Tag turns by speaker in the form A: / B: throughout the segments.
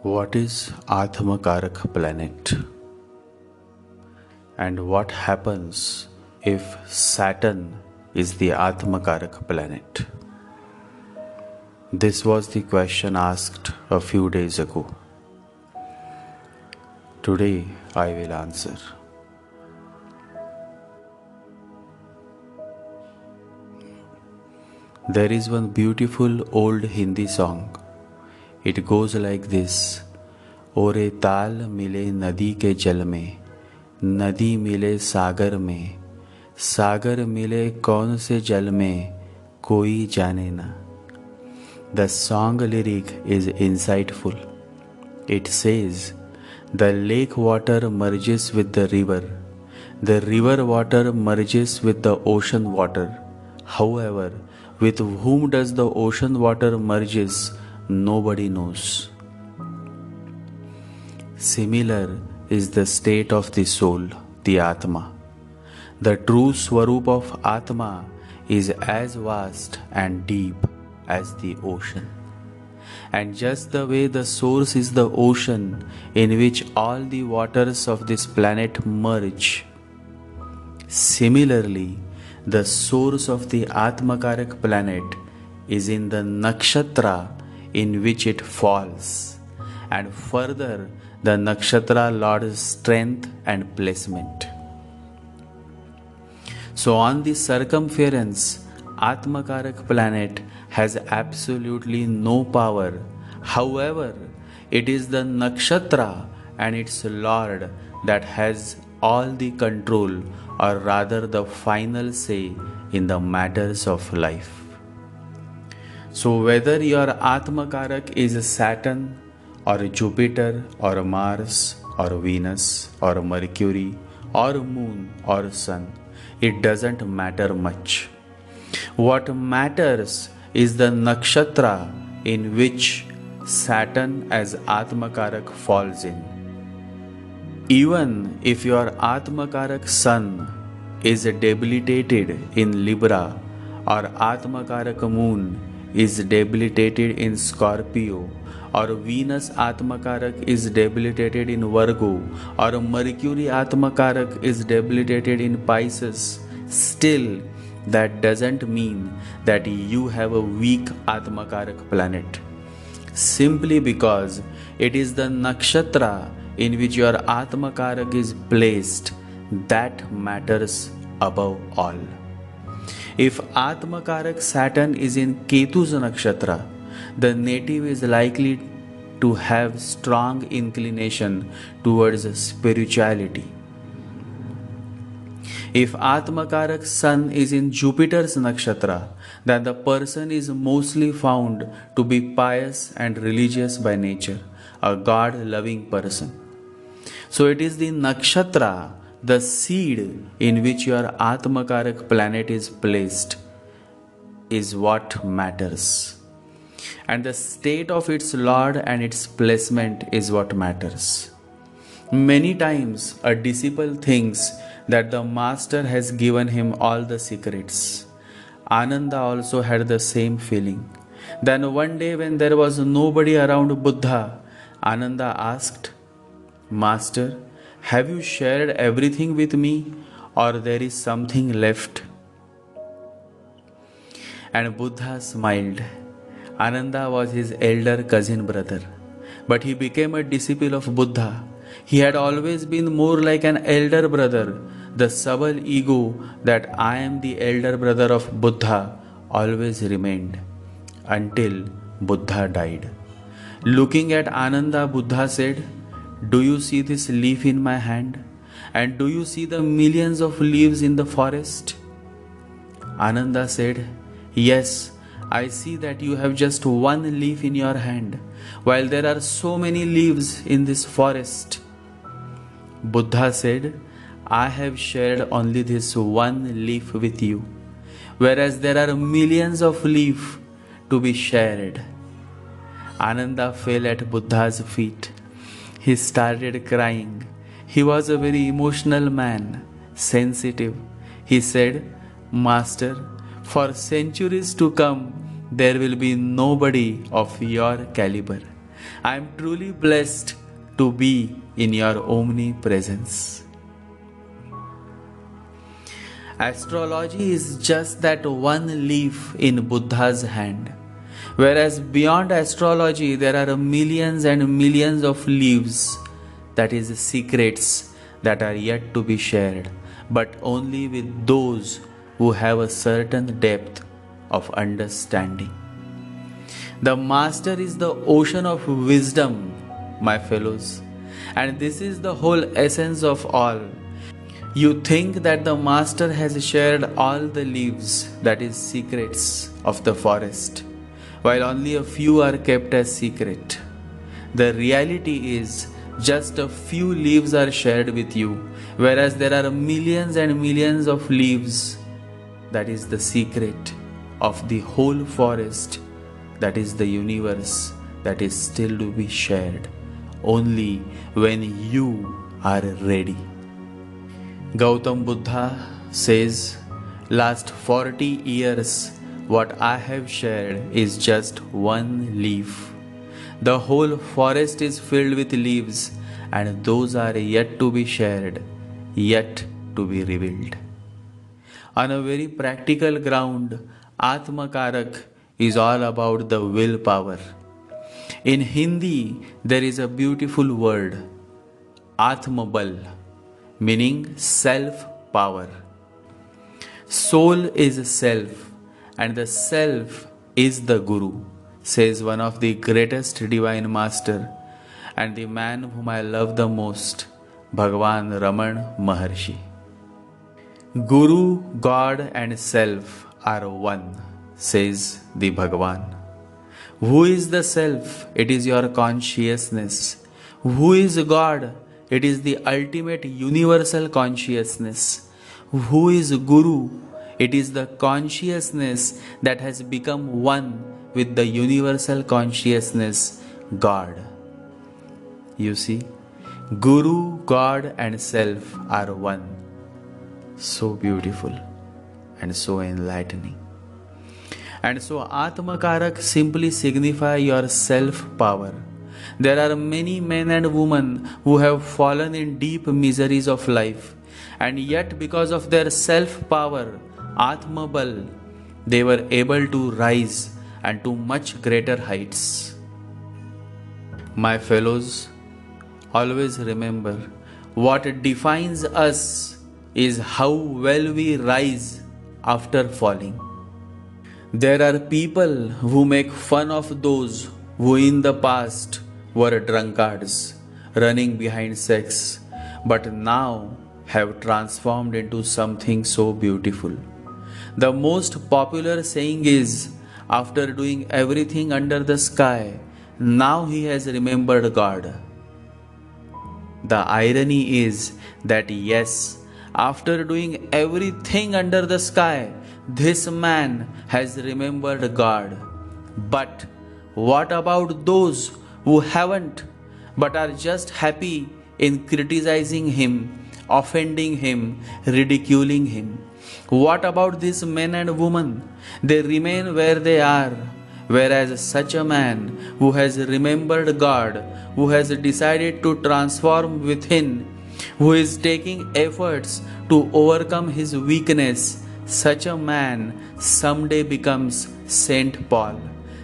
A: What is Atmakarak planet? And what happens if Saturn is the Atmakarak planet? This was the question asked a few days ago. Today I will answer. There is one beautiful old Hindi song. It goes like this. ओरे ताल मिले नदी के जल में, नदी मिले सागर में, सागर मिले कौन से जल में, कोई जाने ना. The song lyric is insightful. It says, the lake water merges with the river water merges with the ocean water. However, with whom does the ocean water merges, nobody knows. Similar is the state of the soul, the Atma. The true Swarup of Atma is as vast and deep as the ocean. And just the way the source is the ocean in which all the waters of this planet merge, similarly, the source of the Atmakarak planet is in the nakshatra in which it falls, and further the nakshatra lord's strength and placement. So on the circumference, Atmakarak planet has absolutely no power. However, it is the nakshatra and its lord that has all the control, or rather the final say in the matters of life. So whether your Atmakarak is Saturn or Jupiter or Mars or Venus or Mercury or Moon or Sun, it doesn't matter much. What matters is the nakshatra in which Saturn as Atmakarak falls in. Even if your Atmakarak Sun is debilitated in Libra, or Atmakarak Moon is debilitated in Scorpio, or Venus Atmakarak is debilitated in Virgo, or Mercury Atmakarak is debilitated in Pisces, still that doesn't mean that you have a weak Atmakarak planet. Simply because it is the nakshatra in which your Atmakarak is placed that matters above all. If Atmakarak Saturn is in Ketu's nakshatra, the native is likely to have strong inclination towards spirituality. If Atmakarak Sun is in Jupiter's nakshatra, then the person is mostly found to be pious and religious by nature, a God-loving person. So it is the nakshatra, the seed in which your Atmakarak planet is placed, is what matters. And the state of its lord and its placement is what matters. Many times a disciple thinks that the master has given him all the secrets. Ananda also had the same feeling. Then one day when there was nobody around Buddha, Ananda asked, Master, have you shared everything with me, or there is something left? And Buddha smiled. Ananda was his elder cousin brother, but he became a disciple of Buddha. He had always been more like an elder brother. The subtle ego that I am the elder brother of Buddha always remained until Buddha died. Looking at Ananda, Buddha said, do you see this leaf in my hand? And do you see the millions of leaves in the forest? Ananda said, yes, I see that you have just one leaf in your hand, while there are so many leaves in this forest. Buddha said, I have shared only this one leaf with you, whereas there are millions of leaves to be shared. Ananda fell at Buddha's feet. He started crying. He was a very emotional man, sensitive. He said, Master, for centuries to come, there will be nobody of your caliber. I am truly blessed to be in your omnipresence. Astrology is just that one leaf in Buddha's hand. Whereas beyond astrology, there are millions and millions of leaves, that is, secrets that are yet to be shared, but only with those who have a certain depth of understanding. The Master is the ocean of wisdom, my fellows, and this is the whole essence of all. You think that the Master has shared all the leaves, that is, secrets of the forest, while only a few are kept as secret. The reality is, just a few leaves are shared with you, whereas there are millions and millions of leaves. That is the secret of the whole forest, that is the universe, that is still to be shared only when you are ready. Gautam Buddha says, last 40 years, what I have shared is just one leaf. The whole forest is filled with leaves, and those are yet to be shared, yet to be revealed. On a very practical ground, Atmakarak is all about the willpower. In Hindi, there is a beautiful word, Atmabal, meaning self-power. Soul is self, and the self is the Guru, says one of the greatest divine master and the man whom I love the most, Bhagwan Raman Maharshi. Guru, God and self are one, says the Bhagwan. Who is the self? It is your consciousness. Who is God? It is the ultimate universal consciousness. Who is Guru? It is the consciousness that has become one with the universal consciousness, God. You see, Guru, God and self are one. So beautiful and so enlightening. And so Atmakarak simply signify your self-power. There are many men and women who have fallen in deep miseries of life, and yet because of their self-power, Atmabal, they were able to rise and to much greater heights. My fellows, always remember, what defines us is how well we rise after falling. There are people who make fun of those who in the past were drunkards, running behind sex, but now have transformed into something so beautiful. The most popular saying is, after doing everything under the sky, now he has remembered God. The irony is that yes, after doing everything under the sky, this man has remembered God. But what about those who haven't, but are just happy in criticizing him, offending him, ridiculing him? What about these men and women? They remain where they are. Whereas such a man who has remembered God, who has decided to transform within, who is taking efforts to overcome his weakness, such a man someday becomes Saint Paul,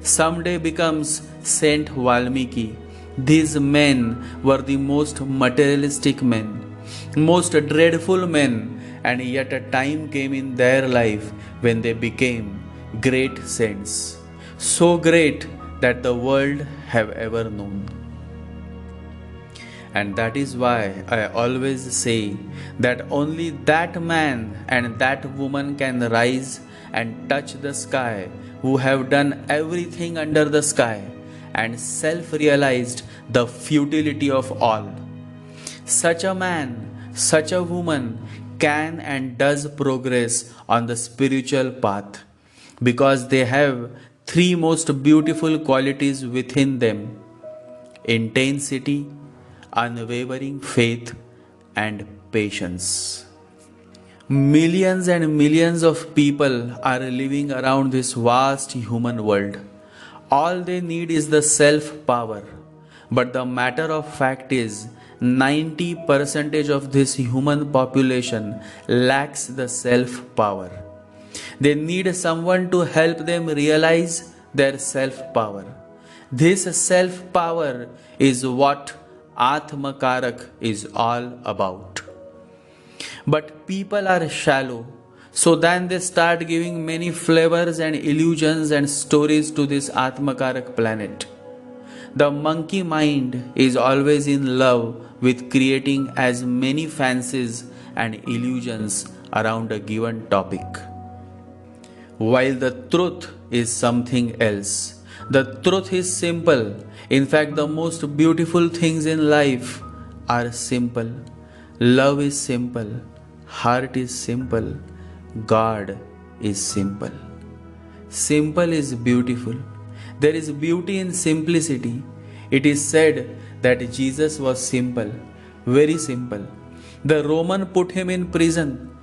A: someday becomes Saint Valmiki. These men were the most materialistic men, most dreadful men, and yet a time came in their life when they became great saints, so great that the world have ever known. And that is why I always say that only that man and that woman can rise and touch the sky who have done everything under the sky and self-realized the futility of all. Such a man, such a woman can and does progress on the spiritual path because they have three most beautiful qualities within them: intensity, unwavering faith, and patience. Millions and millions of people are living around this vast human world. All they need is the self-power. But the matter of fact is, 90% of this human population lacks the self power. They need someone to help them realize their self power. This self power is what Atmakarak is all about. But people are shallow, so then they start giving many flavors and illusions and stories to this Atmakarak planet. The monkey mind is always in love with creating as many fancies and illusions around a given topic. While the truth is something else. The truth is simple. In fact, the most beautiful things in life are simple. Love is simple. Heart is simple. God is simple. Simple is beautiful. There is beauty in simplicity. It is said that Jesus was simple, very simple. The Roman put him in prison.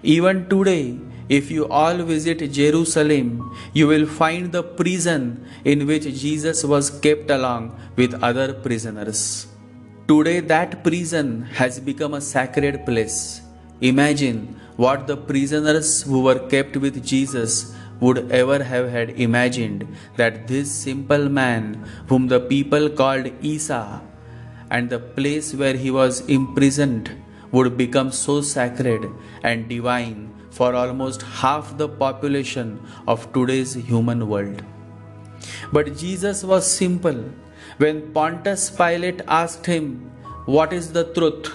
A: Even today, if you all visit Jerusalem, you will find the prison in which Jesus was kept along with other prisoners. Today, that prison has become a sacred place. Imagine what the prisoners who were kept with Jesus would ever have had imagined, that this simple man, whom the people called Isa, and the place where he was imprisoned would become so sacred and divine for almost half the population of today's human world. But Jesus was simple. When Pontius Pilate asked him, "What is the truth?"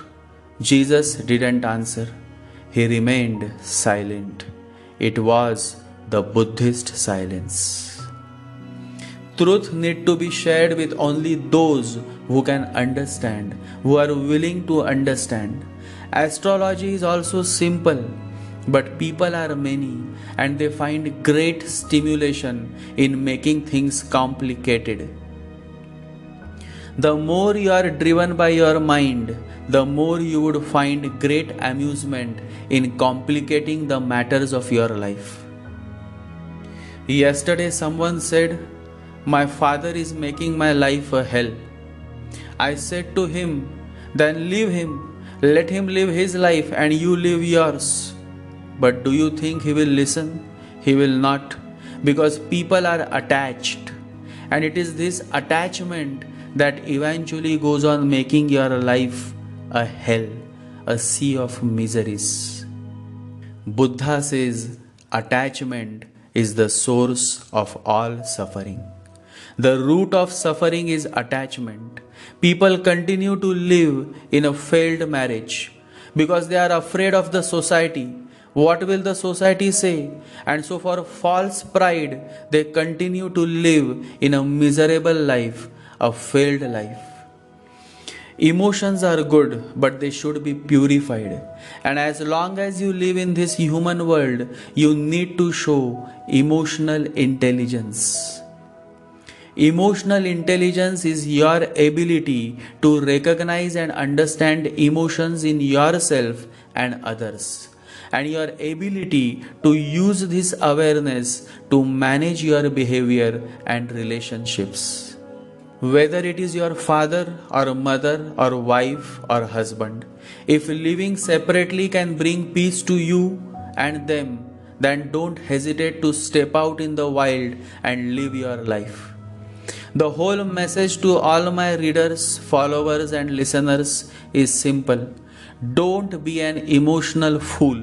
A: Jesus didn't answer. He remained silent. It was the Buddhist silence. Truth need to be shared with only those who can understand, who are willing to understand. Astrology is also simple, but people are many and they find great stimulation in making things complicated. The more you are driven by your mind, the more you would find great amusement in complicating the matters of your life. Yesterday, someone said, "My father is making my life a hell." I said to him, "Then leave him. Let him live his life and you live yours." But do you think he will listen? He will not, because people are attached. And it is this attachment that eventually goes on making your life a hell, a sea of miseries. Buddha says attachment is the source of all suffering. The root of suffering is attachment. People continue to live in a failed marriage because they are afraid of the society. What will the society say? And so, for false pride, they continue to live in a miserable life, a failed life. Emotions are good, but they should be purified. And as long as you live in this human world, you need to show emotional intelligence. Emotional intelligence is your ability to recognize and understand emotions in yourself and others, and your ability to use this awareness to manage your behavior and relationships. Whether it is your father or mother or wife or husband, if living separately can bring peace to you and them, then don't hesitate to step out in the wild and live your life. The whole message to all my readers, followers, and listeners is simple. Don't be an emotional fool.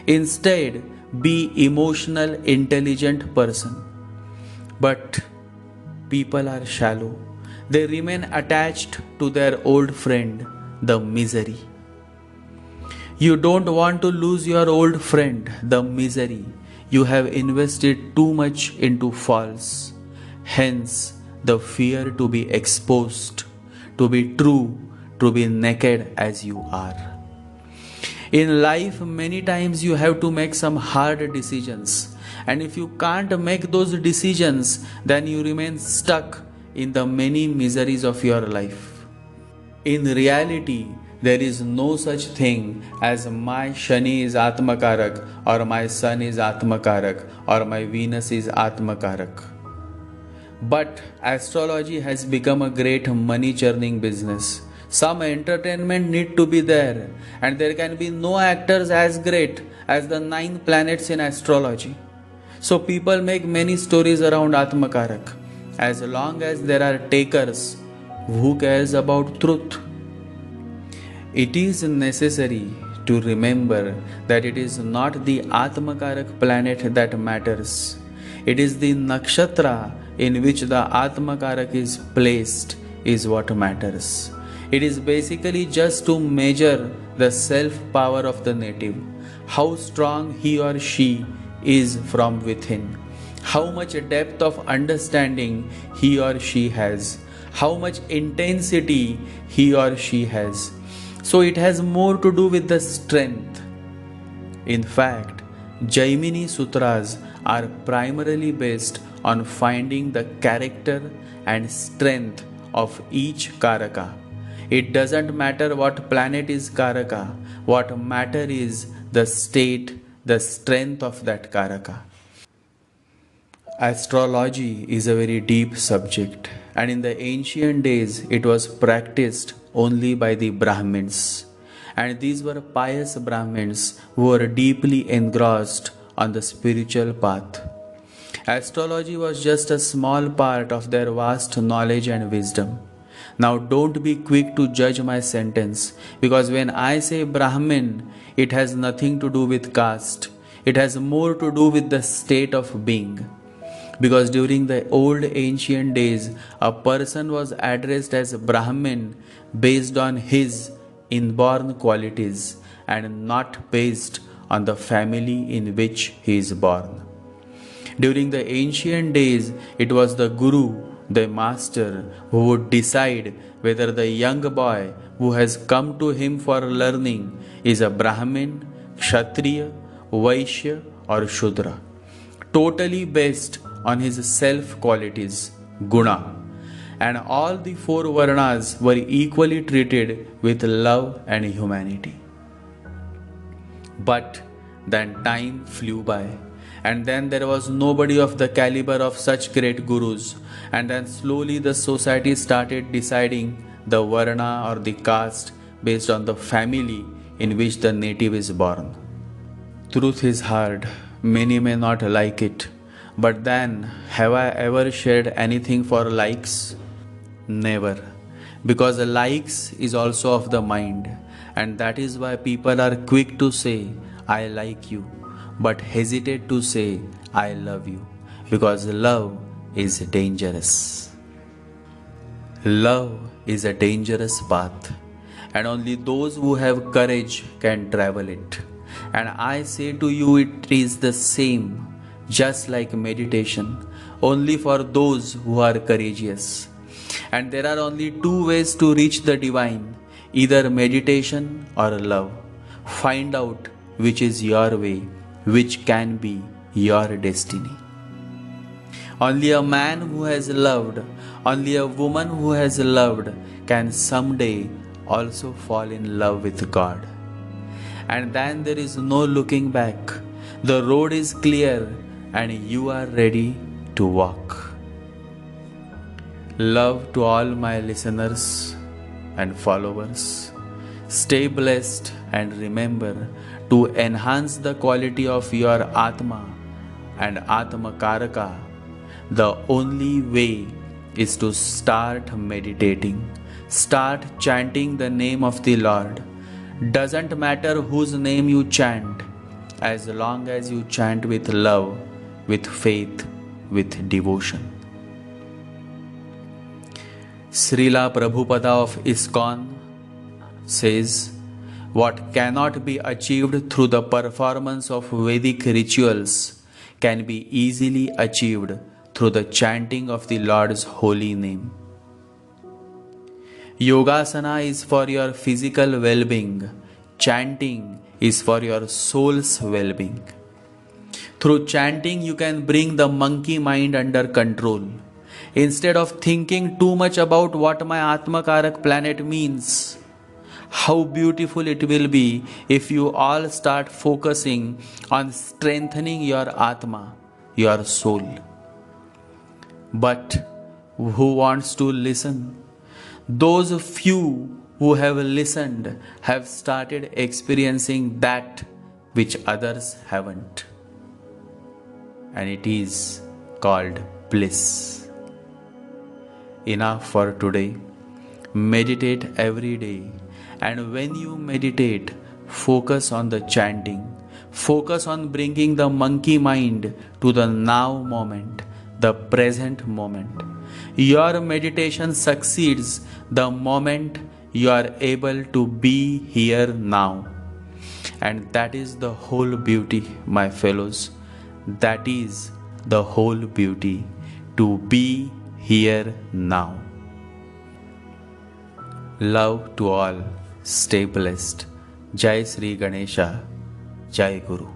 A: Instead, be emotional intelligent person. But people are shallow. They remain attached to their old friend, the misery. You don't want to lose your old friend, the misery. You have invested too much into false. Hence, the fear to be exposed, to be true, to be naked as you are. In life, many times you have to make some hard decisions. And if you can't make those decisions, then you remain stuck in the many miseries of your life. In reality, there is no such thing as my Shani is Atmakarak, or my Sun is Atmakarak, or my Venus is Atmakarak. But astrology has become a great money churning business. Some entertainment need to be there, and there can be no actors as great as the 9 planets in astrology. So people make many stories around Atmakarak. As long as there are takers, who cares about truth? It is necessary to remember that it is not the Atmakarak planet that matters. It is the nakshatra in which the Atmakarak is placed is what matters. It is basically just to measure the self power of the native, how strong he or she is from within, how much depth of understanding he or she has, how much intensity he or she has. So it has more to do with the strength. In fact, Jaimini Sutras are primarily based on finding the character and strength of each Karaka. It doesn't matter what planet is Karaka, what matter is the state, the strength of that Karaka. Astrology is a very deep subject, and in the ancient days it was practiced only by the Brahmins. And these were pious Brahmins who were deeply engrossed on the spiritual path. Astrology was just a small part of their vast knowledge and wisdom. Now, don't be quick to judge my sentence, because when I say Brahmin, it has nothing to do with caste, it has more to do with the state of being. Because during the old ancient days, a person was addressed as Brahmin based on his inborn qualities and not based on the family in which he is born. During the ancient days, it was the Guru, the master, who would decide whether the young boy who has come to him for learning is a Brahmin, Kshatriya, Vaishya, or Shudra, totally based on his self qualities, guna. And all the 4 Varnas were equally treated with love and humanity. But then time flew by, and then there was nobody of the caliber of such great gurus, and then slowly the society started deciding the Varna or the caste based on the family in which the native is born. Truth is hard, many may not like it, but then have I ever shared anything for likes? Never. Because likes is also of the mind, and that is why people are quick to say, I like you, but hesitate to say, I love you, because love is dangerous. Love is a dangerous path, and only those who have courage can travel it. And I say to you, it is the same, just like meditation, only for those who are courageous. And there are only 2 ways to reach the divine, either meditation or love. Find out which is your way, which can be your destiny. Only a man who has loved, only a woman who has loved can someday also fall in love with God. And then there is no looking back. The road is clear and you are ready to walk. Love to all my listeners and followers. Stay blessed and remember to enhance the quality of your Atma and Atma Karaka. The only way is to start meditating. Start chanting the name of the Lord. Doesn't matter whose name you chant, as long as you chant with love, with faith, with devotion. Srila Prabhupada of ISKCON says, what cannot be achieved through the performance of Vedic rituals can be easily achieved through the chanting of the Lord's holy name. Yogasana is for your physical well-being. Chanting is for your soul's well-being. Through chanting, you can bring the monkey mind under control. Instead of thinking too much about what my Atmakarak planet means, how beautiful it will be if you all start focusing on strengthening your Atma, your soul. but who wants to listen? Those few who have listened have started experiencing that which others haven't, and it is called bliss. Enough for today. Meditate every day, and when you meditate, focus on the chanting. Focus on bringing the monkey mind to the now moment, the present moment. Your meditation succeeds the moment you are able to be here now. And that is the whole beauty, my fellows. That is the whole beauty, to be here now. Love to all. Stay blessed. Jai Sri Ganesha. Jai Guru.